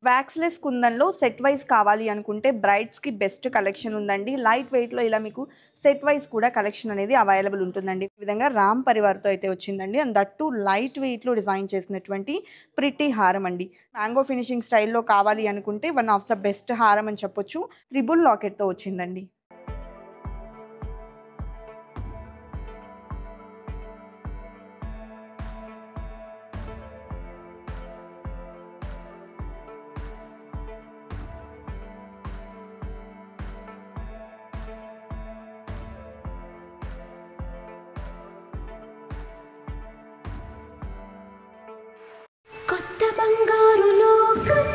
వ్యాక్స్‌లెస్ కుందన్‌లో set wise కావాలి అనుకుంటే బ్రైడ్స్‌కి best collection ఉందండి. లైట్ వెయిట్‌లో ఇలా మీకు సెట్ వైస్ కూడా కలెక్షన్ అనేది అవైలబుల్ ఉంటుందండి. ఈ విధంగా రామ్ పరివార్‌తో అయితే వచ్చిందండి. అండ్ దట్ టూ లైట్ వెయిట్‌లో డిజైన్ చేసినటువంటి ప్రిటీ హారం అండి. మ్యాంగో ఫినిషింగ్ స్టైల్‌లో కావాలి అనుకుంటే వన్ ఆఫ్ ద బెస్ట్ హారం అని చెప్పొచ్చు. త్రిబుల్ లాకెట్‌తో వచ్చిందండి. కొత్త బంగారు లోకం.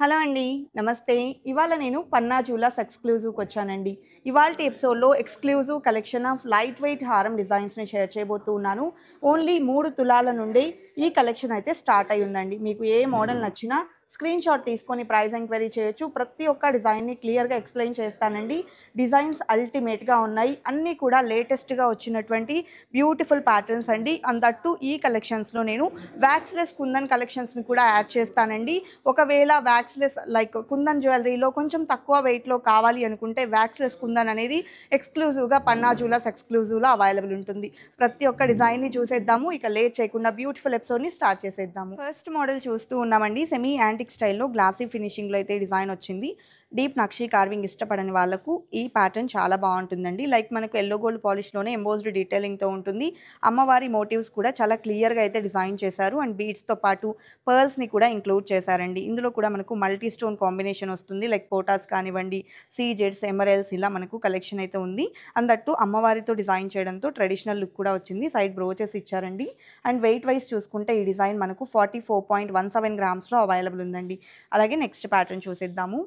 హలో అండి. నమస్తే. ఇవాళ నేను పన్నా జ్యువెలర్స్ ఎక్స్‌క్లూజివ్‌కి వచ్చానండి. ఇవాల్టి ఎపిసోడ్‌లో exclusive collection of light weight హారం డిజైన్స్‌ని షేర్ చేయబోతూ ఉన్నాను. ఓన్లీ 3 తులాల నుండి ఈ కలెక్షన్ అయితే స్టార్ట్ అయ్యి ఉందండి. మీకు ఏ మోడల్ నచ్చినా స్క్రీన్ షాట్ తీసుకొని ప్రైస్ ఎంక్వైరీ చేయొచ్చు. ప్రతి ఒక్క డిజైన్‌ని క్లియర్‌గా ఎక్స్‌ప్లెయిన్ చేస్తానండి. డిజైన్స్ అల్టిమేట్‌గా ఉన్నాయి. అన్నీ కూడా లేటెస్ట్‌గా వచ్చినటువంటి బ్యూటిఫుల్ ప్యాటర్న్స్ అండి. అండ్ దట్ టూ ఈ కలెక్షన్స్‌లో నేను వ్యాక్స్‌లెస్ కుందన్ కలెక్షన్స్‌ని కూడా యాడ్ చేస్తానండి. ఒకవేళ వ్యాక్స్‌లెస్ లైక్ కుందన్ జ్యువెలరీలో కొంచెం తక్కువ వెయిట్‌లో కావాలి అనుకుంటే వ్యాక్స్‌లెస్ కుందన్ అనేది ఎక్స్‌క్లూజివ్‌గా పన్నా జ్యువెలర్స్ ఎక్స్‌క్లూజివ్‌లో అవైలబుల్ ఉంటుంది. ప్రతి ఒక్క డిజైన్‌ని చూసేద్దాము. ఇక లేట్ చేయకుండా బ్యూటిఫుల్ ఎపిసోడ్‌ని స్టార్ట్ చేసేద్దాము. ఫస్ట్ మోడల్ చూస్తూ ఉన్నామండి. సెమీ యాంటిక్ స్టైల్‌లో గ్లాసీ ఫినిషింగ్‌లో అయితే డిజైన్ వచ్చింది. డీప్ నక్షీ కార్వింగ్ ఇష్టపడని వాళ్ళకు ఈ ప్యాటర్న్ చాలా బాగుంటుందండి. లైక్ మనకు ఎల్లో గోల్డ్ పాలిష్‌లోనే ఎంబోస్డ్ డీటెయిలింగ్‌తో ఉంటుంది. అమ్మవారి మోటివ్స్ కూడా చాలా క్లియర్‌గా అయితే డిజైన్ చేశారు. అండ్ బీడ్స్‌తో పాటు పర్ల్స్‌ని కూడా ఇంక్లూడ్ చేశారండి. ఇందులో కూడా మనకు మల్టీ స్టోన్ కాంబినేషన్ వస్తుంది. లైక్ పోటాస్ కానివ్వండి, సీజెడ్స్, ఎమరల్స్ ఇలా మనకు కలెక్షన్ అయితే ఉంది. అండ్ దట్ టూ అమ్మవారితో డిజైన్ చేయడంతో ట్రెడిషనల్ లుక్ కూడా వచ్చింది. సైడ్ బ్రోచెస్ ఇచ్చారండి. అండ్ వెయిట్ వైస్ చూసుకుంటే ఈ డిజైన్ మనకు 44.17 గ్రామ్స్‌లో అవైలబుల్ ఉందండి. అలాగే నెక్స్ట్ ప్యాటర్న్ చూసేద్దాము.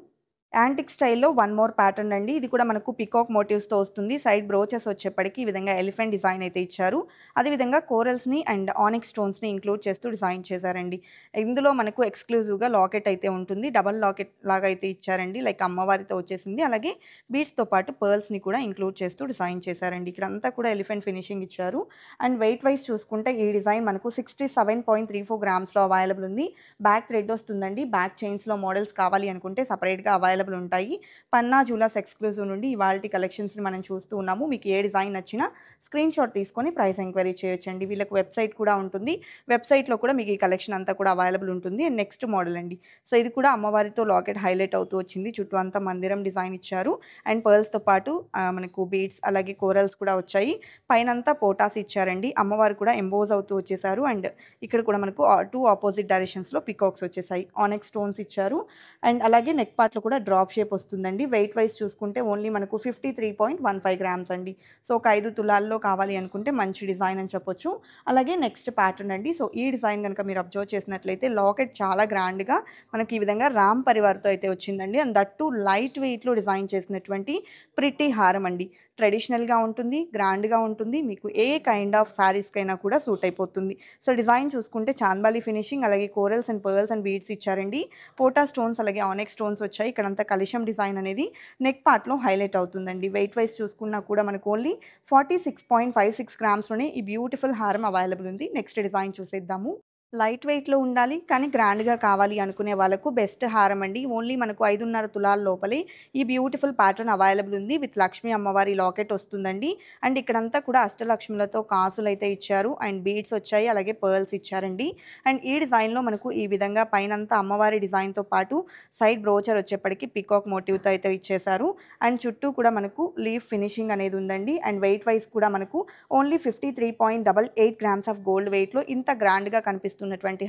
యాంటిక్ స్టైల్‌లో వన్ మోర్ ప్యాటర్న్ అండి. ఇది కూడా మనకు పికాక్ మోటివ్స్‌తో వస్తుంది. సైడ్ బ్రోచెస్ వచ్చేప్పటికి ఈ విధంగా ఎలిఫెంట్ డిజైన్ అయితే ఇచ్చారు. అదేవిధంగా కోరల్స్‌ని అండ్ ఆనిక్స్ స్టోన్స్‌ని ఇంక్లూడ్ చేస్తూ డిజైన్ చేశారండి. ఇందులో మనకు ఎక్స్‌క్లూజివ్‌గా లాకెట్ అయితే ఉంటుంది. డబుల్ లాకెట్ లాగా అయితే ఇచ్చారండి. లైక్ అమ్మవారితో వచ్చేసింది. అలాగే బీడ్స్‌తో పాటు పర్ల్స్‌ని కూడా ఇంక్లూడ్ చేస్తూ డిజైన్ చేశారండి. ఇక్కడంతా కూడా ఎలిఫెంట్ ఫినిషింగ్ ఇచ్చారు. అండ్ వెయిట్ వైస్ చూసుకుంటే ఈ డిజైన్ మనకు 67.34 గ్రామ్స్‌లో అవైలబుల్ ఉంది. బ్యాక్ థ్రెడ్ వస్తుందండి. బ్యాక్ చైన్స్‌లో మోడల్స్ కావాలి అనుకుంటే సెపరేట్‌గా అవైలబుల్ ఉంటాయి. పన్నా జ్యువెలర్స్ ఎక్స్‌క్లూజివ్ నుండి ఇవాల్టి కలెక్షన్స్‌ని మనం చూస్తూ ఉన్నాము. మీకు ఏ డిజైన్ నచ్చినా స్క్రీన్ షాట్ తీసుకొని ప్రైస్ ఎంక్వైరీ చేయొచ్చండి. వీళ్ళకి వెబ్‌సైట్ కూడా ఉంటుంది. వెబ్‌సైట్‌లో కూడా మీకు ఈ కలెక్షన్ అంతా కూడా అవైలబుల్ ఉంటుంది. అండ్ నెక్స్ట్ మోడల్ అండి. సో ఇది కూడా అమ్మవారితో లాకెట్ హైలైట్ అవుతూ వచ్చింది. చుట్టూ అంతా మందిరం డిజైన్ ఇచ్చారు. అండ్ పర్ల్స్‌తో పాటు మనకు బీడ్స్ అలాగే కోరల్స్ కూడా వచ్చాయి. పైనంతా పోటాస్ ఇచ్చారండి. అమ్మవారు కూడా ఎంబోజ్ అవుతూ వచ్చేసారు. అండ్ ఇక్కడ కూడా మనకు 2 ఆపోజిట్ డైరెక్షన్స్‌లో పికాక్స్ వచ్చేసాయి. ఆనిక్స్ స్టోన్స్ ఇచ్చారు. అండ్ అలాగే నెక్ పార్ట్‌లో కూడా డ్రాప్ షేప్ వస్తుందండి. వెయిట్ వైస్ చూసుకుంటే ఓన్లీ మనకు 53.15 గ్రామ్స్ అండి. సో ఒక 5 తులాల్లో కావాలి అనుకుంటే మంచి డిజైన్ అని చెప్పొచ్చు. అలాగే నెక్స్ట్ ప్యాటర్న్ అండి. సో ఈ డిజైన్ గనుక మీరు అబ్జర్వ్ చేసినట్లయితే లాకెట్ చాలా గ్రాండ్‌గా మనకి ఈ విధంగా రామ్ పరివార్‌తో అయితే వచ్చిందండి. అండ్ దట్ టూ లైట్ వెయిట్‌లో డిజైన్ చేసినటువంటి ప్రిటీ హారం అండి. ట్రెడిషనల్‌గా ఉంటుంది, గ్రాండ్‌గా ఉంటుంది. మీకు ఏ కైండ్ ఆఫ్ శారీస్‌కైనా కూడా సూట్ అయిపోతుంది. సో డిజైన్ చూసుకుంటే చాంబాలి ఫినిషింగ్ అలాగే corals and pearls and beads ఇచ్చారండి. పోటా స్టోన్స్ అలాగే ఆనిక్స్ స్టోన్స్ వచ్చాయి. ఇక్కడంతా కలిషం డిజైన్ అనేది నెక్ పార్ట్‌లో హైలైట్ అవుతుందండి. వెయిట్ వైస్ చూసుకున్నా కూడా మనకు ఓన్లీ 46.56 గ్రామ్స్‌లోనే ఈ బ్యూటిఫుల్ హారం అవైలబుల్ ఉంది. నెక్స్ట్ డిజైన్ చూసేద్దాము. లైట్ వెయిట్‌లో ఉండాలి. కానీ గ్రాండ్‌గా కావాలి అనుకునే వాళ్ళకు బెస్ట్ హారం అండి. ఓన్లీ మనకు 5.5 తులాల లోపలే ఈ బ్యూటిఫుల్ ప్యాటర్న్ అవైలబుల్ ఉంది. విత్ లక్ష్మీ అమ్మవారి లాకెట్ వస్తుందండి. అండ్ ఇక్కడంతా కూడా అష్టలక్ష్ములతో కాసులైతే ఇచ్చారు. అండ్ బీడ్స్ వచ్చాయి. అలాగే పర్ల్స్ ఇచ్చారండి. అండ్ ఈ డిజైన్‌లో మనకు ఈ విధంగా పైనంతా అమ్మవారి డిజైన్‌తో పాటు సైడ్ బ్రోచర్ వచ్చేప్పటికి పికాక్ మోటివ్‌తో అయితే ఇచ్చేశారు. అండ్ చుట్టూ కూడా మనకు లీఫ్ ఫినిషింగ్ అనేది ఉందండి. అండ్ వెయిట్ వైస్ కూడా మనకు ఓన్లీ 53.88 గ్రామ్స్ ఆఫ్ గోల్డ్ వెయిట్‌లో ఇంత గ్రాండ్‌గా కనిపిస్తున్నటువంటి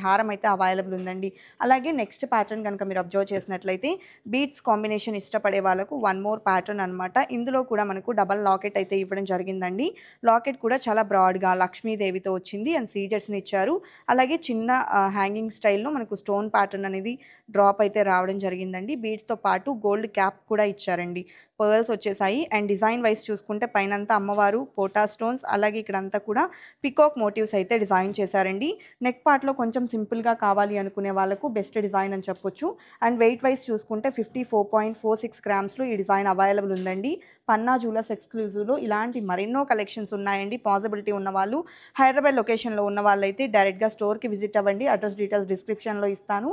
హారం అయితే అవైలబుల్ ఉందండి. అలాగే నెక్స్ట్ ప్యాటర్న్ గనుక మీరు అబ్జర్వ్ చేసినట్లయితే బీడ్స్ కాంబినేషన్ ఇష్టపడే వాళ్ళకు వన్ మోర్ ప్యాటర్న్ అనమాట. ఇందులో కూడా మనకు డబల్ లాకెట్ అయితే ఇవ్వడం జరిగిందండి. లాకెట్ కూడా చాలా బ్రాడ్‌గా లక్ష్మీదేవితో వచ్చింది. అండ్ సీజెట్స్‌ని ఇచ్చారు. అలాగే చిన్న హ్యాంగింగ్ స్టైల్‌లో మనకు స్టోన్ ప్యాటర్న్ అనేది డ్రాప్ అయితే రావడం జరిగిందండి. బీడ్స్‌తో పాటు గోల్డ్ క్యాప్ కూడా ఇచ్చారండి. పర్ల్స్ వచ్చేసాయి. అండ్ డిజైన్ వైస్ చూసుకుంటే పైనంతా అమ్మవారు పోటా స్టోన్స్ అలాగే ఇక్కడంతా కూడా పికాక్ మోటివ్స్ అయితే డిజైన్ చేశారండి. నెక్ పార్ట్‌లో కొంచెం సింపుల్‌గా కావాలి అనుకునే వాళ్ళకు బెస్ట్ డిజైన్ అని చెప్పొచ్చు. అండ్ వెయిట్ వైస్ చూసుకుంటే 54.46 గ్రామ్స్‌లో ఈ డిజైన్ అవైలబుల్ ఉందండి. పన్నా జ్యువెలర్స్ ఎక్స్‌క్లూజివ్‌లో ఇలాంటి మరెన్నో కలెక్షన్స్ ఉన్నాయండి. పాసిబిలిటీ ఉన్నవాళ్ళు హైదరాబాద్ లొకేషన్‌లో ఉన్న వాళ్ళైతే డైరెక్ట్‌గా స్టోర్‌కి విజిట్ అవ్వండి. అడ్రస్ డీటెయిల్స్ డిస్క్రిప్షన్‌లో ఇస్తాను.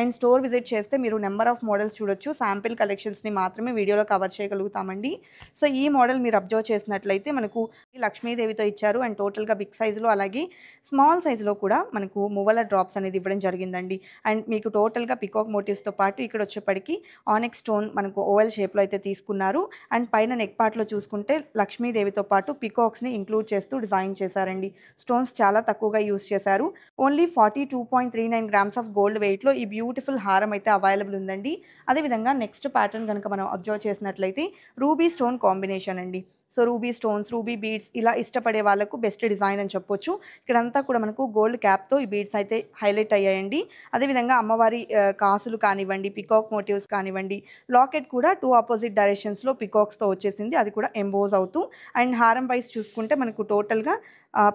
అండ్ స్టోర్ విజిట్ చేస్తే మీరు నెంబర్ ఆఫ్ మోడల్స్ చూడొచ్చు. శాంపిల్ కలెక్షన్స్ని మాత్రమే వీడియోలో కవర్ చేయగలుగుతామండి. సో ఈ మోడల్ మీరు అబ్జర్వ్ చేసినట్లయితే మనకు లక్ష్మీదేవితో ఇచ్చారు అండ్ టోటల్గా బిగ్ సైజులో అలాగే స్మాల్ సైజులో కూడా మనకు మువ్వల డ్రాప్స్ అనేది ఇవ్వడం జరిగిందండి. అండ్ మీకు టోటల్గా పికాక్ మోటివ్స్తో పాటు ఇక్కడ వచ్చేప్పటికి ఆనెక్స్ స్టోన్ మనకు ఓవెల్ షేప్లో అయితే తీసుకున్నారు. అండ్ పైన నెక్ పార్ట్లో చూసుకుంటే లక్ష్మీదేవితో పాటు పికాక్స్ని ఇంక్లూడ్ చేస్తూ డిజైన్ చేశారండి. స్టోన్స్ చాలా తక్కువగా యూస్ చేశారు. ఓన్లీ 42.39 గ్రామ్స్ ఆఫ్ గోల్డ్ వెయిట్లో ఈ బ్యూటిఫుల్ హారం అయితే అవైలబుల్ ఉందండి. అదేవిధంగా నెక్స్ట్ ప్యాటర్న్ కనుక మనం అబ్జర్వ్ చేసినట్లయితే రూబీ స్టోన్ కాంబినేషన్ అండి. So ruby stones, ruby beads ఇలా ఇష్టపడే వాళ్ళకు బెస్ట్ డిజైన్ అని చెప్పొచ్చు. ఇక్కడంతా కూడా మనకు గోల్డ్ క్యాప్తో ఈ బీడ్స్ అయితే హైలైట్ అయ్యాయండి. అదేవిధంగా అమ్మవారి కాసులు కానివ్వండి, పికాక్ మోటివ్స్ కానివ్వండి, లాకెట్ కూడా 2 ఆపోజిట్ డైరెక్షన్స్లో పికాక్స్తో వచ్చేసింది. అది కూడా ఎంబోజ్ అవుతూ. అండ్ హారం వైస్ చూసుకుంటే మనకు టోటల్గా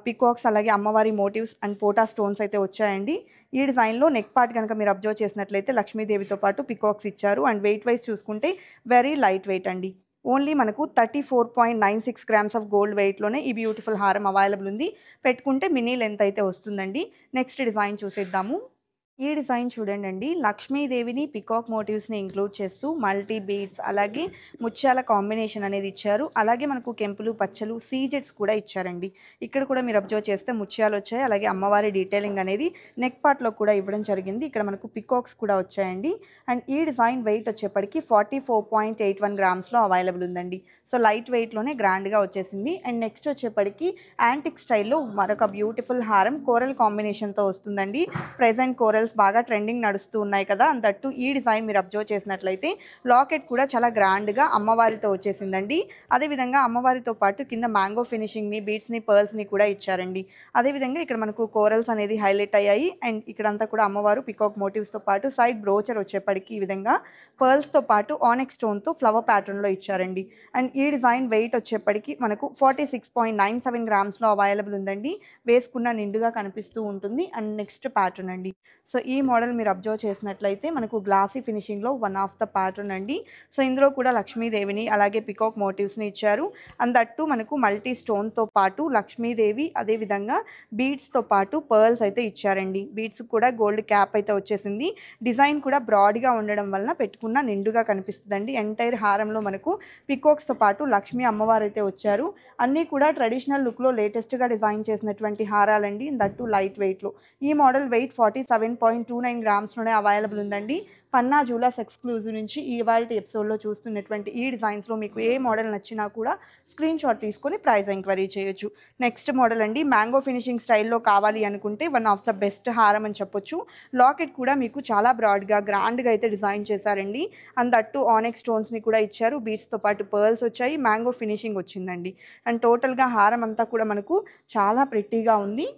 పికాక్స్ అలాగే అమ్మవారి మోటివ్స్ అండ్ పోటా స్టోన్స్ అయితే వచ్చాయండి. ఈ డిజైన్లో నెక్ పార్ట్ కనుక మీరు అబ్జర్వ్ చేసినట్లయితే లక్ష్మీదేవితో పాటు పికాక్స్ ఇచ్చారు. అండ్ వెయిట్ వైజ్ చూసుకుంటే వెరీ లైట్ వెయిట్ అండి. ఓన్లీ మనకు 34.96 గ్రామ్స్ ఆఫ్ గోల్డ్ వెయిట్లోనే ఈ బ్యూటిఫుల్ హారం అవైలబుల్ ఉంది. పెట్టుకుంటే మినీ లెంత్ అయితే వస్తుందండి. నెక్స్ట్ డిజైన్ చూసేద్దాము. ఈ డిజైన్ చూడండి, లక్ష్మీదేవిని పికాక్ మోటివ్స్ని ఇంక్లూడ్ చేస్తూ మల్టీ బీడ్స్ అలాగే ముత్యాల కాంబినేషన్ అనేది ఇచ్చారు. అలాగే మనకు కెంపులు, పచ్చలు, సీజెట్స్ కూడా ఇచ్చారండి. ఇక్కడ కూడా మీరు అబ్జర్వ్ చేస్తే ముత్యాలు వచ్చాయి. అలాగే అమ్మవారి డీటెయిలింగ్ అనేది నెక్ పార్ట్లో కూడా ఇవ్వడం జరిగింది. ఇక్కడ మనకు పికాక్స్ కూడా వచ్చాయండి. అండ్ ఈ డిజైన్ వెయిట్ వచ్చేప్పటికి 44.81 గ్రామ్స్లో అవైలబుల్ ఉందండి. సో లైట్ వెయిట్లోనే గ్రాండ్గా వచ్చేసింది. అండ్ నెక్స్ట్ వచ్చేప్పటికి యాంటిక్ స్టైల్లో మరొక బ్యూటిఫుల్ హారం కోరల్ కాంబినేషన్తో వస్తుందండి. ప్రెజెంట్ కోరల్ బాగా ట్రెండింగ్ నడుస్తూ ఉన్నాయి కదా, అంతట్టు ఈ డిజైన్ మీరు అబ్జర్వ్ చేసినట్లయితే లాకెట్ కూడా చాలా గ్రాండ్గా అమ్మవారితో వచ్చేసిందండి. అదేవిధంగా అమ్మవారితో పాటు కింద మ్యాంగో ఫినిషింగ్ని, బీడ్స్ని, పర్ల్స్ని కూడా ఇచ్చారండి. అదేవిధంగా ఇక్కడ మనకు కోరల్స్ అనేది హైలైట్ అయ్యాయి. అండ్ ఇక్కడంతా కూడా అమ్మవారు పికాక్ మోటివ్స్తో పాటు సైడ్ బ్రోచర్ వచ్చేప్పటికి ఈ విధంగా పర్ల్స్తో పాటు ఆనెక్స్ స్టోన్తో ఫ్లవర్ ప్యాటర్న్లో ఇచ్చారండి. అండ్ ఈ డిజైన్ వెయిట్ వచ్చేప్పటికి మనకు 46.97 గ్రామ్స్లో అవైలబుల్ ఉందండి. వేసుకున్న నిండుగా కనిపిస్తూ ఉంటుంది. అండ్ నెక్స్ట్ ప్యాటర్న్ అండి. సో ఈ మోడల్ మీరు అబ్జర్వ్ చేసినట్లయితే మనకు గ్లాసీ ఫినిషింగ్లో వన్ ఆఫ్ ద ప్యాటర్న్ అండి. సో ఇందులో కూడా లక్ష్మీదేవిని అలాగే పికాక్ మోటివ్స్ని ఇచ్చారు. అండ్ దట్టు మనకు మల్టీ స్టోన్తో పాటు లక్ష్మీదేవి అదేవిధంగా బీడ్స్తో పాటు పర్ల్స్ అయితే ఇచ్చారండి. బీడ్స్ కూడా గోల్డ్ క్యాప్ అయితే వచ్చేసింది. డిజైన్ కూడా బ్రాడ్గా ఉండడం వలన పెట్టుకున్న నిండుగా కనిపిస్తుందండి. ఎంటైర్ హారంలో మనకు పికాక్స్తో పాటు లక్ష్మీ అమ్మవారు అయితే వచ్చారు. అన్నీ కూడా ట్రెడిషనల్ లుక్లో లేటెస్ట్గా డిజైన్ చేసినటువంటి హారాలండి. దట్టు లైట్ వెయిట్లో. ఈ మోడల్ వెయిట్ 47.29 గ్రామ్స్లోనే అవైలబుల్ ఉందండి. పన్నా జ్యువెలర్స్ ఎక్స్క్లూజివ్ నుంచి ఇవాల్టి ఎపిసోడ్లో చూస్తున్నటువంటి ఈ డిజైన్స్లో మీకు ఏ మోడల్ నచ్చినా కూడా స్క్రీన్ షాట్ తీసుకొని ప్రైస్ ఎంక్వైరీ చేయొచ్చు. నెక్స్ట్ మోడల్ అండి, మ్యాంగో ఫినిషింగ్ స్టైల్లో కావాలి అనుకుంటే వన్ ఆఫ్ ద బెస్ట్ హారం అని చెప్పొచ్చు. లాకెట్ కూడా మీకు చాలా బ్రాడ్గా గ్రాండ్గా అయితే డిజైన్ చేశారండి. అండ్ దట్టు ఆనెక్స్ స్టోన్స్ని కూడా ఇచ్చారు. బీడ్స్తో పాటు పర్ల్స్ వచ్చాయి. మ్యాంగో ఫినిషింగ్ వచ్చిందండి. అండ్ టోటల్గా హారం అంతా కూడా మనకు చాలా ప్రిట్టీగా ఉంది.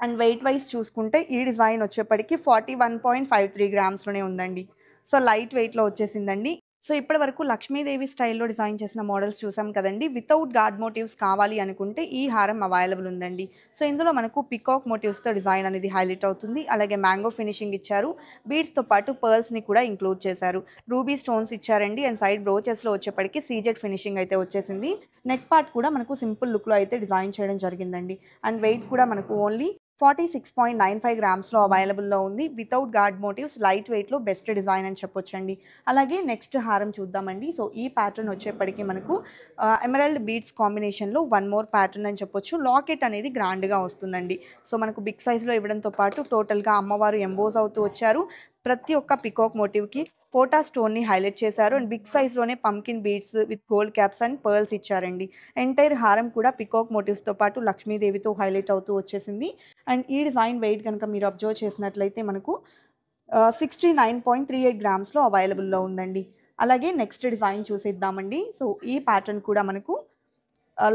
అండ్ వెయిట్ వైజ్ చూసుకుంటే ఈ డిజైన్ వచ్చేప్పటికి 41.53 గ్రామ్స్లోనే ఉందండి. సో లైట్ వెయిట్లో వచ్చేసిందండి. సో ఇప్పటి వరకు లక్ష్మీదేవి స్టైల్లో డిజైన్ చేసిన మోడల్స్ చూసాం కదండి. వితౌట్ గాడ్ మోటివ్స్ కావాలి అనుకుంటే ఈ హారం అవైలబుల్ ఉందండి. సో ఇందులో మనకు పికాక్ మోటివ్స్తో డిజైన్ అనేది హైలైట్ అవుతుంది. అలాగే మ్యాంగో ఫినిషింగ్ ఇచ్చారు. బీడ్స్తో పాటు పర్ల్స్ని కూడా ఇంక్లూడ్ చేశారు. రూబీ స్టోన్స్ ఇచ్చారండి. అండ్ సైడ్ బ్రోచెస్లో వచ్చేప్పటికి సీజెడ్ ఫినిషింగ్ అయితే వచ్చేసింది. నెక్ పార్ట్ కూడా మనకు సింపుల్ లుక్లో అయితే డిజైన్ చేయడం జరిగిందండి. అండ్ వెయిట్ కూడా మనకు ఓన్లీ 46.95 గ్రామ్స్లో అవైలబుల్లో ఉంది. వితౌట్ గాడ్ మోటివ్స్, లైట్ వెయిట్లో బెస్ట్ డిజైన్ అని చెప్పొచ్చండి. అలాగే నెక్స్ట్ హారం చూద్దామండి. సో ఈ ప్యాటర్న్ వచ్చేప్పటికి మనకు ఎమరల్డ్ బీడ్స్ కాంబినేషన్లో వన్ మోర్ ప్యాటర్న్ అని చెప్పొచ్చు. లాకెట్ అనేది గ్రాండ్గా వస్తుందండి. సో మనకు బిగ్ సైజ్లో ఇవ్వడంతో పాటు టోటల్గా అమ్మవారు ఎంబోజ్ అవుతూ వచ్చారు. ప్రతి ఒక్క పికాక్ మోటివ్కి పోటా స్టోన్ని హైలైట్ చేశారు. అండ్ బిగ్ సైజ్లోనే pumpkin beads with gold caps and pearls ఇచ్చారండి. ఎంటైర్ హారం కూడా పికాక్ మోటివ్స్తో పాటు లక్ష్మీదేవితో హైలైట్ అవుతూ వచ్చేసింది. అండ్ ఈ డిజైన్ వెయిట్ కనుక మీరు అబ్జర్వ్ చేసినట్లయితే మనకు 69.38 గ్రామ్స్లో అవైలబుల్లో ఉందండి. అలాగే నెక్స్ట్ డిజైన్ చూసేద్దామండి. సో ఈ ప్యాటర్న్ కూడా మనకు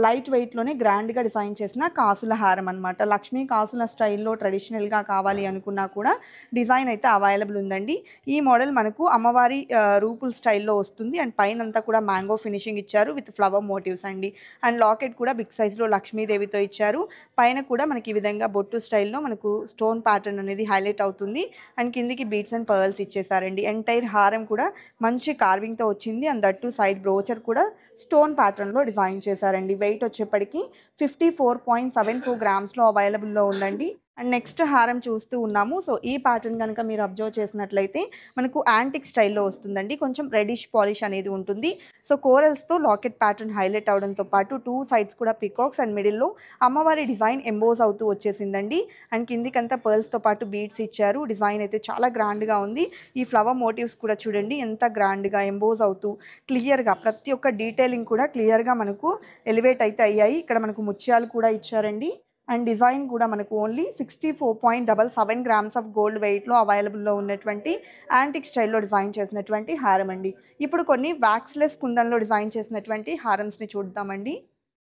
లైట్ వెయిట్లోనే గ్రాండ్గా డిజైన్ చేసిన కాసుల హారం అనమాట. లక్ష్మీ కాసుల స్టైల్లో ట్రెడిషనల్గా కావాలి అనుకున్నా కూడా డిజైన్ అయితే అవైలబుల్ ఉందండి. ఈ మోడల్ మనకు అమ్మవారి రూపుల్ స్టైల్లో వస్తుంది. అండ్ పైన అంతా కూడా మ్యాంగో ఫినిషింగ్ ఇచ్చారు విత్ ఫ్లవర్ మోటివ్స్ అండి. అండ్ లాకెట్ కూడా బిగ్ సైజ్లో లక్ష్మీదేవితో ఇచ్చారు. పైన కూడా మనకి ఈ విధంగా బొట్టు స్టైల్లో మనకు స్టోన్ ప్యాటర్న్ అనేది హైలైట్ అవుతుంది. అండ్ కిందికి బీడ్స్ అండ్ పర్ల్స్ ఇచ్చేసారండి. ఎంటైర్ హారం కూడా మంచి కార్వింగ్తో వచ్చింది. అండ్ దట్టు సైడ్ బ్రోచర్ కూడా స్టోన్ ప్యాటర్న్లో డిజైన్ చేశారండి. వెయిట్ వచ్చేప్పటికి 54.74 గ్రామ్స్లో అవైలబుల్లో ఉందండి. అండ్ నెక్స్ట్ హారం చూస్తూ ఉన్నాము. సో, ఈ ప్యాటర్న్ గనక మీరు అబ్జర్వ్ చేసినట్లయితే మనకు యాంటిక్ స్టైల్‌లో వస్తుందండి. కొంచెం రెడిష్ పాలిష్ అనేది ఉంటుంది. సో, కోరల్స్‌తో లాకెట్ ప్యాటర్న్ హైలైట్ అవ్వడంతో పాటు 2 సైడ్స్ కూడా పికాక్స్ అండ్ మిడిల్‌లో అమ్మవారి డిజైన్ ఎంబోజ్ అవుతూ వచ్చేసిందండి. అండ్ కిందికంతా పర్ల్స్‌తో పాటు బీడ్స్ ఇచ్చారు. డిజైన్ అయితే చాలా గ్రాండ్‌గా ఉంది. ఈ ఫ్లవర్ మోటివ్స్ కూడా చూడండి ఎంత గ్రాండ్‌గా ఎంబోజ్ అవుతూ క్లియర్‌గా ప్రతి ఒక్క డీటెయిలింగ్ కూడా క్లియర్‌గా మనకు ఎలివేట్ అయితే అయ్యాయి. ఇక్కడ మనకు ముత్యాలు కూడా ఇచ్చారండి. అండ్ డిజైన్ కూడా మనకు ఓన్లీ 64.77 గ్రామ్స్ ఆఫ్ గోల్డ్ వెయిట్‌లో అవైలబుల్‌లో ఉన్నటువంటి యాంటిక్ స్టైల్‌లో డిజైన్ చేసినటువంటి హారం అండి. ఇప్పుడు కొన్ని వాక్స్‌లెస్ కుందన్‌లో డిజైన్ చేసినటువంటి హారమ్స్‌ని చూద్దామండి.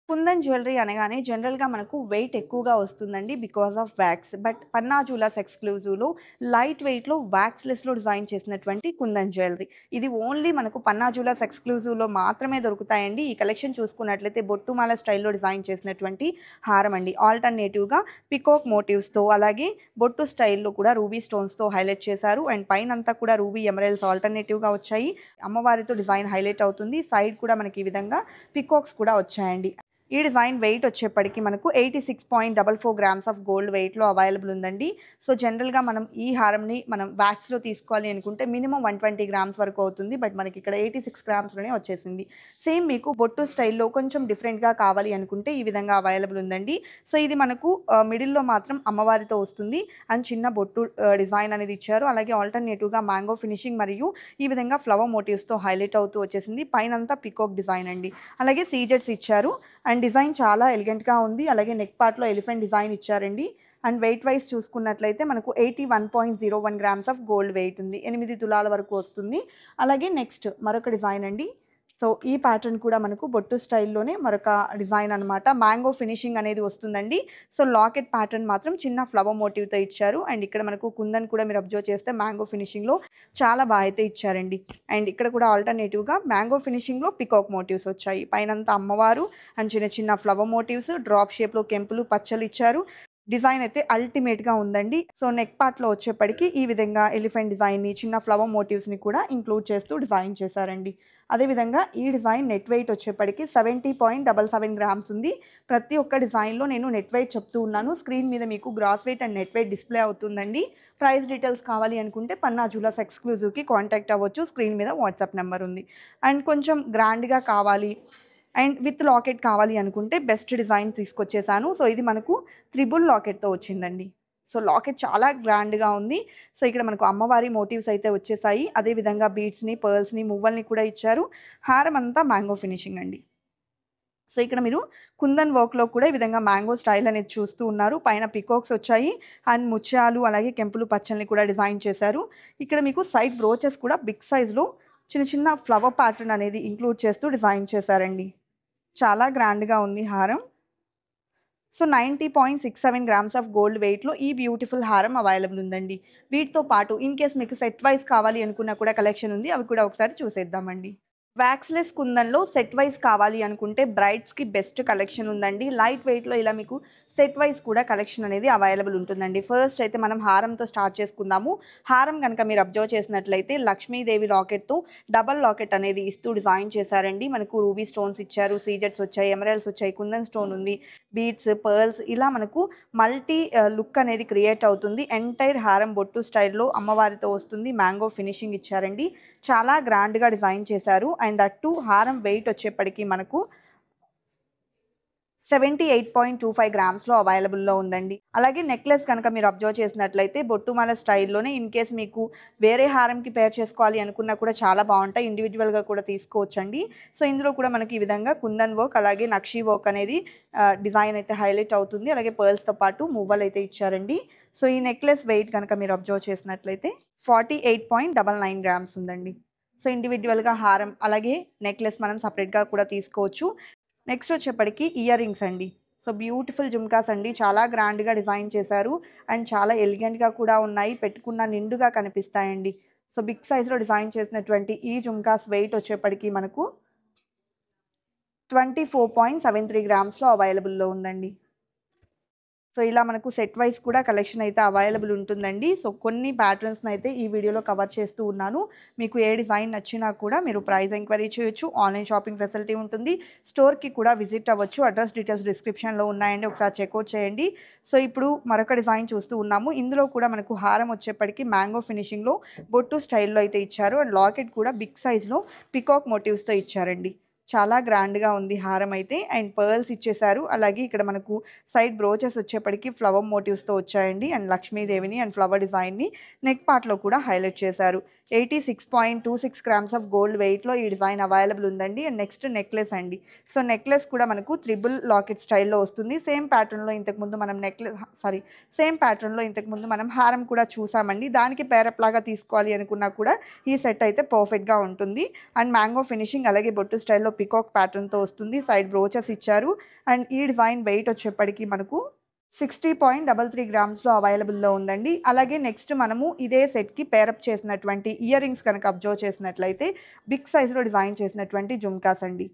కుందన్ జ్యువెలరీ అనగానే జనరల్‌గా మనకు వెయిట్ ఎక్కువగా వస్తుందండి because of wax. But Panna jewellers ఎక్స్‌క్లూజివ్‌లో లైట్ వెయిట్‌లో వ్యాక్స్‌లెస్‌లో డిజైన్ చేసినటువంటి కుందన్ జ్యువెలరీ. ఇది ఓన్లీ మనకు పన్నా జ్యువెలర్స్ ఎక్స్‌క్లూజివ్‌లో మాత్రమే దొరుకుతాయండి. ఈ కలెక్షన్ చూసుకున్నట్లయితే బొట్టుమాల స్టైల్‌లో డిజైన్ చేసినటువంటి హారం అండి. ఆల్టర్‌నేటివ్‌గా పికాక్ మోటివ్స్‌తో అలాగే బొట్టు స్టైల్‌లో కూడా రూబీ స్టోన్స్‌తో హైలైట్ చేశారు. అండ్ పైనంతా కూడా రూబీ ఎమరాల్డ్స్ ఆల్టర్‌నేటివ్‌గా వచ్చాయి. అమ్మవారితో డిజైన్ హైలైట్ అవుతుంది. సైడ్ కూడా మనకి ఈ విధంగా పికాక్స్ కూడా వచ్చాయండి. ఈ డిజైన్ వెయిట్ వచ్చేప్పటికి మనకు 86.44 గ్రామ్స్ ఆఫ్ గోల్డ్ వెయిట్‌లో అవైలబుల్ ఉందండి. సో, జనరల్‌గా మనం ఈ హారంని మనం వ్యాక్స్‌లో తీసుకోవాలి అనుకుంటే మినిమమ్ 120 గ్రామ్స్ వరకు అవుతుంది. బట్ మనకి ఇక్కడ 86 గ్రామ్స్‌లోనే వచ్చేసింది. సేమ్ మీకు బొట్టు స్టైల్‌లో కొంచెం డిఫరెంట్‌గా కావాలి అనుకుంటే ఈ విధంగా అవైలబుల్ ఉందండి. సో, ఇది మనకు మిడిల్‌లో మాత్రం అమ్మవారితో వస్తుంది. అండ్ చిన్న బొట్టు డిజైన్ అనేది ఇచ్చారు. అలాగే ఆల్టర్‌నేటివ్‌గా మ్యాంగో ఫినిషింగ్ మరియు ఈ విధంగా ఫ్లవర్ మోటివ్స్‌తో హైలైట్ అవుతూ వచ్చేసింది. పైనంతా పికాక్ డిజైన్ అండి. అలాగే సీజెట్స్ ఇచ్చారు. అండ్ డిజైన్ చాలా ఎలిగెంట్‌గా ఉంది. అలాగే నెక్ పార్ట్‌లో ఎలిఫెంట్ డిజైన్ ఇచ్చారండి. అండ్ వెయిట్ వైస్ చూసుకున్నట్లయితే మనకు 81.01 గ్రామ్స్ ఆఫ్ గోల్డ్ వెయిట్ ఉంది. 8 తులాల వరకు వస్తుంది. అలాగే నెక్స్ట్ మరొక డిజైన్ అండి. సో, ఈ ప్యాటర్న్ కూడా మనకు బొట్టు స్టైల్‌లోనే మరొక డిజైన్ అనమాట. మ్యాంగో ఫినిషింగ్ అనేది వస్తుందండి. సో, లాకెట్ ప్యాటర్న్ మాత్రం చిన్న ఫ్లవర్ మోటివ్‌తో ఇచ్చారు. అండ్ ఇక్కడ మనకు కుందన్ కూడా మీరు అబ్జర్వ్ చేస్తే మ్యాంగో ఫినిషింగ్‌లో చాలా అయితే ఇచ్చారండి. అండ్ ఇక్కడ కూడా ఆల్టర్‌నేటివ్‌గా మ్యాంగో ఫినిషింగ్‌లో పికాక్ మోటివ్స్ వచ్చాయి. పైనంతా అమ్మవారు అండ్ చిన్న చిన్న ఫ్లవర్ మోటివ్స్ డ్రాప్ షేప్‌లో కెంపులు, పచ్చలు ఇచ్చారు. డిజైన్ అయితే అల్టిమేట్‌గా ఉందండి. సో, నెక్ పార్ట్‌లో వచ్చేప్పటికి ఈ విధంగా ఎలిఫెంట్ డిజైన్‌ని, చిన్న ఫ్లవర్ మోటివ్స్‌ని కూడా ఇంక్లూడ్ చేస్తూ డిజైన్ చేశారండి. అదేవిధంగా ఈ డిజైన్ నెట్ వెయిట్ వచ్చేప్పటికి 70.77 గ్రామ్స్ ఉంది. ప్రతి ఒక్క డిజైన్‌లో నేను నెట్ వెయిట్ చెప్తూ ఉన్నాను. స్క్రీన్ మీద మీకు gross weight and net weight display అవుతుందండి. ప్రైస్ డీటెయిల్స్ కావాలి అనుకుంటే పన్నా జ్యువెలర్స్ ఎక్స్‌క్లూజివ్‌కి కాంటాక్ట్ అవ్వచ్చు. స్క్రీన్ మీద వాట్సాప్ నంబర్ ఉంది. అండ్ కొంచెం గ్రాండ్‌గా కావాలి అండ్ విత్ లాకెట్ కావాలి అనుకుంటే బెస్ట్ డిజైన్ తీసుకొచ్చేసాను. సో, ఇది మనకు త్రిబుల్ లాకెట్‌తో వచ్చిందండి. సో, లాకెట్ చాలా గ్రాండ్‌గా ఉంది. సో, ఇక్కడ మనకు అమ్మవారి మోటివ్స్ అయితే వచ్చేసాయి. అదే విధంగా బీడ్స్‌ని, పర్ల్స్‌ని, మువ్వల్ని కూడా ఇచ్చారు. హారం అంతా మ్యాంగో ఫినిషింగ్ అండి. సో, ఇక్కడ మీరు కుందన్ వర్క్‌లో కూడా ఈ విధంగా మ్యాంగో స్టైల్ అనేది చూస్తూ ఉన్నారు. పైన పికాక్స్ వచ్చాయి. అండ్ ముత్యాలు అలాగే కెంపులు, పచ్చల్ని కూడా డిజైన్ చేశారు. ఇక్కడ మీకు సైడ్ బ్రోచెస్ కూడా బిగ్ సైజ్‌లో చిన్న చిన్న ఫ్లవర్ ప్యాటర్న్ అనేది ఇంక్లూడ్ చేస్తూ డిజైన్ చేశారండి. చాలా గ్రాండ్‌గా ఉంది హారం. సో, 90.67 గ్రామ్స్ ఆఫ్ గోల్డ్ వెయిట్‌లో ఈ బ్యూటిఫుల్ హారం అవైలబుల్ ఉందండి. వీటితో పాటు ఇన్ కేస్ మీకు సెట్ వైస్ కావాలి అనుకున్నా కూడా కలెక్షన్ ఉంది. అవి కూడా ఒకసారి చూసేద్దామండి. వ్యాక్స్‌లెస్ కుందన్‌లో సెట్ వైస్ కావాలి అనుకుంటే బ్రైడ్స్‌కి బెస్ట్ కలెక్షన్ ఉందండి. లైట్ వెయిట్‌లో ఇలా మీకు సెట్ వైస్ కూడా కలెక్షన్ అనేది అవైలబుల్ ఉంటుందండి. ఫస్ట్ అయితే మనం హారంతో స్టార్ట్ చేసుకుందాము. హారం గనక మీరు అబ్జర్వ్ చేసినట్లయితే లక్ష్మీదేవి లాకెట్‌తో డబుల్ లాకెట్ అనేది ఇస్తూ డిజైన్ చేశారండి. మనకు రూబీ స్టోన్స్ ఇచ్చారు, సీజెట్స్ వచ్చాయి, ఎమరాల్డ్స్ వచ్చాయి, కుందన్ స్టోన్ ఉంది, బీడ్స్, పర్ల్స్ ఇలా మనకు మల్టీ లుక్ అనేది క్రియేట్ అవుతుంది. ఎంటైర్ హారం బొట్టు స్టైల్‌లో అమ్మవారితో వస్తుంది. మ్యాంగో ఫినిషింగ్ ఇచ్చారండి. చాలా గ్రాండ్‌గా డిజైన్ చేశారు. అండ్ దట్ టూ హారం వెయిట్ వచ్చేప్పటికి మనకు 78.25 గ్రామ్స్‌లో అవైలబుల్‌లో ఉందండి. అలాగే నెక్లెస్ కనుక మీరు అబ్జర్వ్ చేసినట్లయితే బొట్టుమాల స్టైల్‌లోనే ఇన్ కేస్ మీకు వేరే హారంకి పేర్ చేసుకోవాలి అనుకున్నా కూడా చాలా బావుంటాయి. ఇండివిడ్యువల్‌గా కూడా తీసుకోవచ్చండి. సో, ఇందులో కూడా మనకి ఈ విధంగా కుందన్ వర్క్ అలాగే నక్షి వర్క్ అనేది డిజైన్ అయితే హైలైట్ అవుతుంది. అలాగే పర్ల్స్‌తో పాటు మువ్వలైతే ఇచ్చారండి. సో, ఈ నెక్లెస్ వెయిట్ కనుక మీరు అబ్జర్వ్ చేసినట్లయితే 48.99 గ్రామ్స్ ఉందండి. సో, ఇండివిడ్యువల్‌గా హారం అలాగే నెక్లెస్ మనం సెపరేట్‌గా కూడా తీసుకోవచ్చు. నెక్స్ట్ వచ్చేప్పటికి ఇయర్ రింగ్స్ అండి. సో, బ్యూటిఫుల్ జుమ్కాస్ అండి. చాలా గ్రాండ్‌గా డిజైన్ చేశారు. అండ్ చాలా ఎలిగెంట్‌గా కూడా ఉన్నాయి. పెట్టుకున్న నిండుగా కనిపిస్తాయండి. సో, బిగ్ సైజ్‌లో డిజైన్ చేసినటువంటి ఈ జుమ్కాస్ వెయిట్ వచ్చేప్పటికి మనకు 24.73 గ్రామ్స్‌లో అవైలబుల్‌లో ఉందండి. సో ఇలా మనకు సెట్ వైస్ కూడా కలెక్షన్ అయితే అవైలబుల్ ఉంటుందండి. సో కొన్ని ప్యాటర్న్స్ని అయితే ఈ వీడియోలో కవర్ చేస్తూ ఉన్నాను. మీకు ఏ డిజైన్ నచ్చినా కూడా మీరు ప్రైస్ ఎంక్వైరీ చేయొచ్చు. ఆన్లైన్ షాపింగ్ ఫెసిలిటీ ఉంటుంది. స్టోర్కి కూడా విజిట్ అవ్వచ్చు. అడ్రస్ డీటెయిల్స్ డిస్క్రిప్షన్లో ఉన్నాయండి, ఒకసారి చెక్అవుట్ చేయండి. సో ఇప్పుడు మరొక డిజైన్ చూస్తూ ఉన్నాము. ఇందులో కూడా మనకు హారం వచ్చేప్పటికి మ్యాంగో ఫినిషింగ్లో బొట్టు స్టైల్లో అయితే ఇచ్చారు. అండ్ లాకెట్ కూడా బిగ్ సైజ్లో పికాక్ మోటివ్స్తో ఇచ్చారండి. చాలా గ్రాండ్గా ఉంది హారం అయితే. అండ్ పర్ల్స్ ఇచ్చేసారు. అలాగే ఇక్కడ మనకు సైడ్ బ్రోచెస్ వచ్చేప్పటికి ఫ్లవర్ మోటివ్స్తో వచ్చాయండి. అండ్ లక్ష్మీదేవిని అండ్ ఫ్లవర్ డిజైన్ని నెక్ పార్ట్లో కూడా హైలైట్ చేశారు. 86.26 గ్రామ్స్ ఆఫ్ గోల్డ్ వెయిట్లో ఈ డిజైన్ అవైలబుల్ ఉందండి. అండ్ నెక్స్ట్ నెక్లెస్ అండి. సో నెక్లెస్ కూడా మనకు త్రిబుల్ లాకెట్ స్టైల్లో వస్తుంది. సేమ్ ప్యాటర్న్లో ఇంతకుముందు మనం హారం కూడా చూసామండి. దానికి పేరప్ లాగా తీసుకోవాలి అనుకున్నా కూడా ఈ సెట్ అయితే పర్ఫెక్ట్గా ఉంటుంది. అండ్ మ్యాంగో ఫినిషింగ్ అలాగే బొట్టు స్టైల్లో పికాక్ ప్యాటర్న్తో వస్తుంది. సైడ్ బ్రోచెస్ ఇచ్చారు. అండ్ ఈ డిజైన్ వెయిట్ వచ్చేప్పటికి మనకు 60.33 గ్రామ్స్లో అవైలబుల్లో ఉందండి. అలాగే నెక్స్ట్ మనము ఇదే సెట్కి పేరప్ చేసినటువంటి ఇయర్ రింగ్స్ కనుక అబ్జర్వ్ చేసినట్లయితే బిగ్ సైజ్లో డిజైన్ చేసినటువంటి జుమ్కాస్ అండి.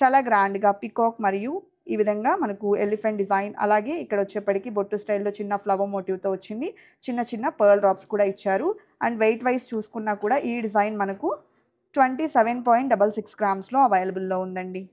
చాలా గ్రాండ్గా పికాక్ మరియు ఈ విధంగా మనకు ఎలిఫెంట్ డిజైన్, అలాగే ఇక్కడ వచ్చేప్పటికి బొట్టు స్టైల్లో చిన్న ఫ్లవర్ మోటివ్తో వచ్చింది. చిన్న చిన్న పర్ల్ డ్రాప్స్ కూడా ఇచ్చారు. అండ్ వెయిట్ వైజ్ చూసుకున్నా కూడా ఈ డిజైన్ మనకు 27.66 గ్రామ్స్లో అవైలబుల్లో ఉందండి.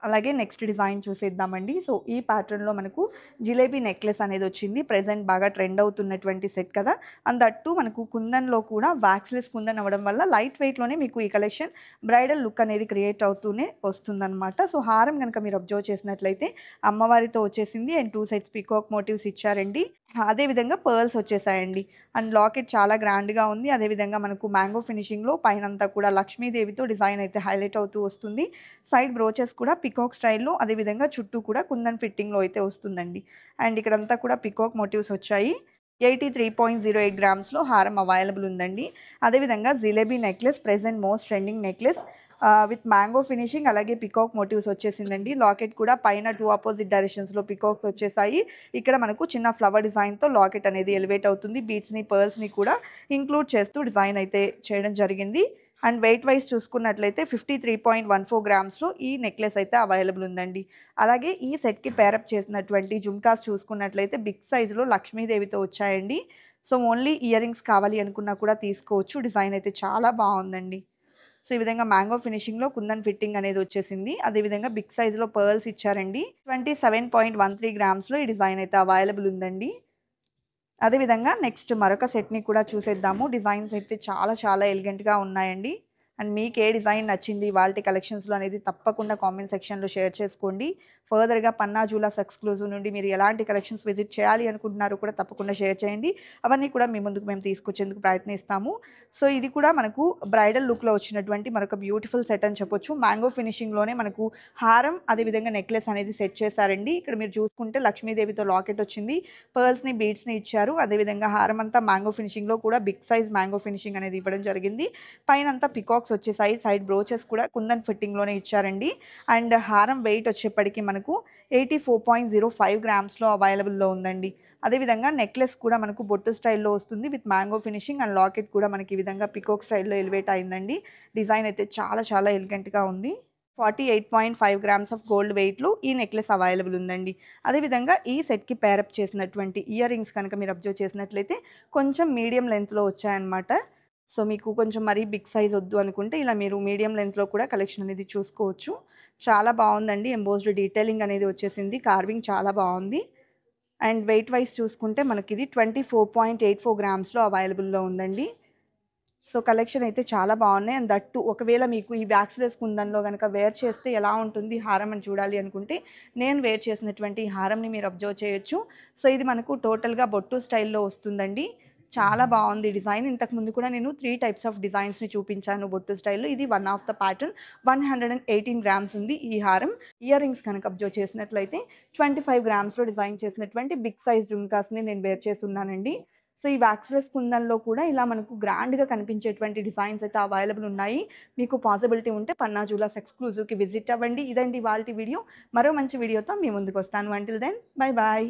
అలాగే నెక్స్ట్ డిజైన్ చూసేద్దామండి. సో ఈ ప్యాటర్న్లో మనకు జిలేబీ నెక్లెస్ అనేది వచ్చింది. ప్రెజెంట్ బాగా ట్రెండ్ అవుతున్నటువంటి సెట్ కదా. అండ్ దట్టు మనకు కుందన్లో కూడా వ్యాక్స్లెస్ కుందన్ అవ్వడం వల్ల లైట్ వెయిట్లోనే మీకు ఈ కలెక్షన్ బ్రైడల్ లుక్ అనేది క్రియేట్ అవుతూనే వస్తుందన్నమాట. సో హారం కనుక మీరు అబ్జర్వ్ చేసినట్లయితే అమ్మవారితో వచ్చేసింది. అండ్ 2 సెట్స్ పికాక్ మోటివ్స్ ఇచ్చారండి. అదేవిధంగా పర్ల్స్ వచ్చేసాయండి. అండ్ లాకెట్ చాలా గ్రాండ్గా ఉంది. అదేవిధంగా మనకు మ్యాంగో ఫినిషింగ్లో పైనంతా కూడా లక్ష్మీదేవితో డిజైన్ అయితే హైలైట్ అవుతూ వస్తుంది. సైడ్ బ్రోచెస్ కూడా పికాక్ స్టైల్లో, అదేవిధంగా చుట్టూ కూడా కుందన్ ఫిట్టింగ్లో అయితే వస్తుందండి. అండ్ ఇక్కడంతా కూడా పికాక్ మోటివ్స్ వచ్చాయి. 83.08 గ్రామ్స్లో హారం అవైలబుల్ ఉందండి. అదేవిధంగా jalebi necklace present most trending necklace with mango finishing అలాగే పికాక్ మోటివ్స్ వచ్చేసిందండి. లాకెట్ కూడా పైన 2 ఆపోజిట్ డైరెక్షన్స్లో పికాక్స్ వచ్చేసాయి. ఇక్కడ మనకు చిన్న ఫ్లవర్ డిజైన్తో లాకెట్ అనేది ఎలివేట్ అవుతుంది. బీడ్స్ని పర్ల్స్ని కూడా ఇంక్లూడ్ చేస్తూ డిజైన్ అయితే చేయడం జరిగింది. అండ్ వెయిట్ వైజ్ చూసుకున్నట్లయితే 53.14 గ్రామ్స్లో ఈ నెక్లెస్ అయితే అవైలబుల్ ఉందండి. అలాగే ఈ సెట్కి పేరప్ చేసినటువంటి జుమ్కాస్ చూసుకున్నట్లయితే బిగ్ సైజులో లక్ష్మీదేవితో వచ్చాయండి. సో ఓన్లీ ఇయర్ రింగ్స్ కావాలి అనుకున్నా కూడా తీసుకోవచ్చు. డిజైన్ అయితే చాలా బాగుందండి. సో ఈ విధంగా మ్యాంగో ఫినిషింగ్లో కుందన్ ఫిట్టింగ్ అనేది వచ్చేసింది. అదేవిధంగా బిగ్ సైజులో పర్ల్స్ ఇచ్చారండి. 27.13 గ్రామ్స్లో ఈ డిజైన్ అయితే అవైలబుల్ ఉందండి. అదేవిధంగా నెక్స్ట్ మరొక సెట్ని కూడా చూసేద్దాము. డిజైన్స్ అయితే చాలా ఎలిగెంట్గా ఉన్నాయండి. అండ్ మీకు ఏ డిజైన్ నచ్చింది వాటి కలెక్షన్స్లో అనేది తప్పకుండా కామెంట్ సెక్షన్లో షేర్ చేసుకోండి. ఫర్దర్గా పన్నా జ్యువెలర్స్ ఎక్స్క్లూజివ్ నుండి మీరు ఎలాంటి కలెక్షన్స్ విజిట్ చేయాలి అనుకుంటున్నారో కూడా తప్పకుండా షేర్ చేయండి. అవన్నీ కూడా మీ ముందుకు మేము తీసుకొచ్చేందుకు ప్రయత్నిస్తాము. సో ఇది కూడా మనకు బ్రైడల్ లుక్లో వచ్చినటువంటి మరొక బ్యూటిఫుల్ సెట్ అని చెప్పొచ్చు. మ్యాంగో ఫినిషింగ్లోనే మనకు హారం అదేవిధంగా నెక్లెస్ అనేది సెట్ చేశారండి. ఇక్కడ మీరు చూసుకుంటే లక్ష్మీదేవితో లాకెట్ వచ్చింది. పర్ల్స్ని బీడ్స్ని ఇచ్చారు. అదేవిధంగా హారం అంతా మ్యాంగో ఫినిషింగ్లో కూడా బిగ్ సైజ్ మ్యాంగో ఫినిషింగ్ అనేది ఇవ్వడం జరిగింది. పైన అంతా పికాక్స్ వచ్చేసాయి. సైడ్ బ్రోచెస్ కూడా కుందన్ ఫిట్టింగ్లోనే ఇచ్చారండి. అండ్ హారం వెయిట్ వచ్చేప్పటికి మనకు 84.05 గ్రామ్స్లో అవైలబుల్లో ఉందండి. అదేవిధంగా నెక్లెస్ కూడా మనకు బొట్టు స్టైల్లో వస్తుంది with mango finishing. And locket కూడా మనకి ఈ విధంగా పికాక్ స్టైల్లో ఎలివేట్ అయిందండి. డిజైన్ అయితే చాలా ఎలిగెంట్గా ఉంది. 48.5 గ్రామ్స్ ఆఫ్ గోల్డ్ వెయిట్లో ఈ నెక్లెస్ అవైలబుల్ ఉందండి. అదేవిధంగా ఈ సెట్కి పేరప్ చేసినటువంటి ఇయర్ రింగ్స్ కనుక మీరు అబ్జర్వ్ చేసినట్లయితే కొంచెం మీడియం లెంత్లో వచ్చాయన్నమాట. సో మీకు కొంచెం మరీ బిగ్ సైజ్ వద్దు అనుకుంటే ఇలా మీరు మీడియం లెంత్లో కూడా కలెక్షన్ అనేది చూసుకోవచ్చు. చాలా బాగుందండి. ఎంబోస్డ్ డీటెయిలింగ్ అనేది వచ్చేసింది. కార్వింగ్ చాలా బాగుంది. అండ్ వెయిట్ వైజ్ చూసుకుంటే మనకి ఇది 24.84 గ్రామ్స్లో అవైలబుల్లో ఉందండి. సో కలెక్షన్ అయితే చాలా బాగున్నాయి. అండ్ దట్టు ఒకవేళ మీకు ఈ వ్యాక్స్లెస్ కుందన్లో కనుక వేర్ చేస్తే ఎలా ఉంటుంది హారం అని చూడాలి అనుకుంటే నేను వేర్ చేసినటువంటి హారంని మీరు అబ్జర్వ్ చేయొచ్చు. సో ఇది మనకు టోటల్గా బొట్టు స్టైల్లో వస్తుందండి. చాలా బాగుంది డిజైన్. ఇంతకుముందు కూడా నేను 3 టైప్స్ ఆఫ్ డిజైన్స్ని చూపించాను బొట్టు స్టైల్లో. ఇది one of the pattern. 118 grams ఉంది ఈ హారం. ఇయర్ రింగ్స్ కనుక అబ్జర్వ్ చేసినట్లయితే 25 గ్రామ్స్లో డిజైన్ చేసినటువంటి బిగ్ సైజ్ జుమ్కాస్ని నేను వేర్ చేస్తున్నానండి. సో ఈ వ్యాక్స్లెస్ కుందన్లో కూడా ఇలా మనకు గ్రాండ్గా కనిపించేటువంటి డిజైన్స్ అయితే అవైలబుల్ ఉన్నాయి. మీకు పాసిబిలిటీ ఉంటే పన్నా జ్యువెలర్స్ ఎక్స్క్లూజివ్కి విజిట్ అవ్వండి. ఇదండి ఇవాల్టి వీడియో. మరో మంచి వీడియోతో మీ ముందుకు వస్తాను. Until then bye bye.